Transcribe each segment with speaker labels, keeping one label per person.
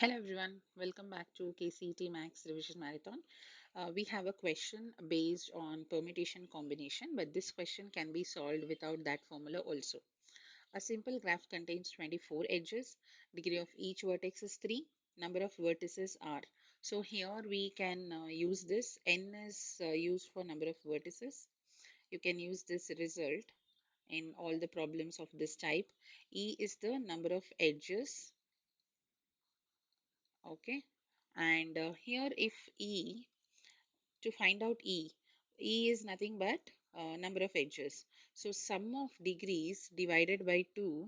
Speaker 1: Hello everyone, welcome back to KCET Max Revision Marathon. We have a question based on permutation combination, but this question can be solved without that formula also. A simple graph contains 24 edges, degree of each vertex is 3, number of vertices are. So here we can use this, n is used for number of vertices. You can use this result in all the problems of this type. E is the number of edges, okay, and here if to find out e is nothing but number of edges. So sum of degrees divided by 2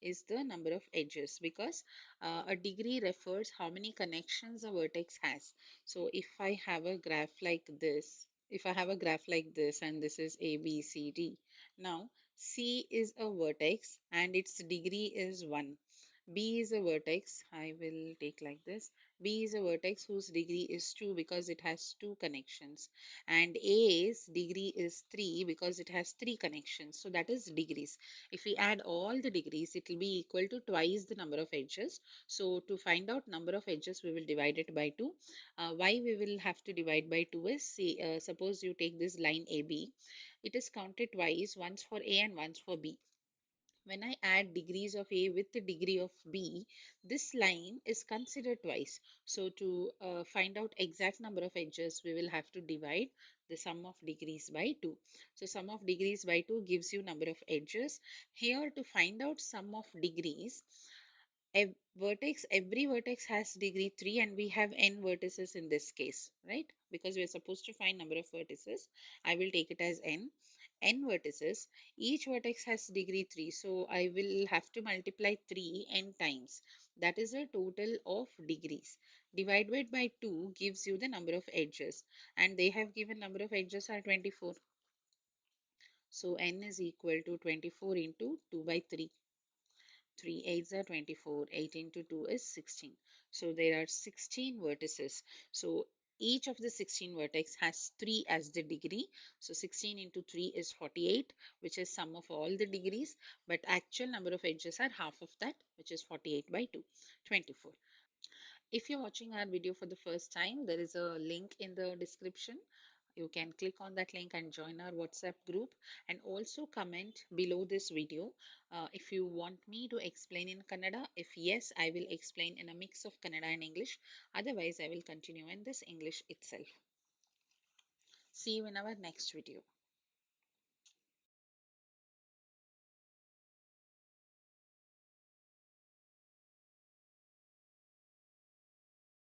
Speaker 1: is the number of edges, because a degree refers how many connections a vertex has. So if I have a graph like this, and this is A, B, C, D. Now C is a vertex and its degree is 1. B is a vertex, I will take like this. B is a vertex whose degree is 2 because it has 2 connections, and A's degree is 3 because it has 3 connections. So that is degrees. If we add all the degrees, it will be equal to twice the number of edges. So to find out number of edges, we will divide it by 2. Why we will have to divide by 2 is, see, suppose you take this line AB, it is counted twice, once for A and once for B. When I add degrees of A with the degree of B, this line is considered twice. So to find out exact number of edges, we will have to divide the sum of degrees by 2. So sum of degrees by 2 gives you number of edges. Here to find out sum of degrees, every vertex has degree 3 and we have n vertices in this case, right? Because we are supposed to find number of vertices. I will take it as n vertices. Each vertex has degree 3, so I will have to multiply 3 n times. That is a total of degrees. Divided by 2 gives you the number of edges, and they have given number of edges are 24. So n is equal to 24 into 2 by 3. 3 8s are 24, 8 into 2 is 16. So there are 16 vertices. So each of the 16 vertex has 3 as the degree. So 16 into 3 is 48, which is sum of all the degrees. But actual number of edges are half of that, which is 48 by 2, 24. If you're watching our video for the first time, there is a link in the description. You can click on that link and join our WhatsApp group, and also comment below this video if you want me to explain in Kannada. If yes, I will explain in a mix of Kannada and English. Otherwise, I will continue in this English itself. See you in our next video.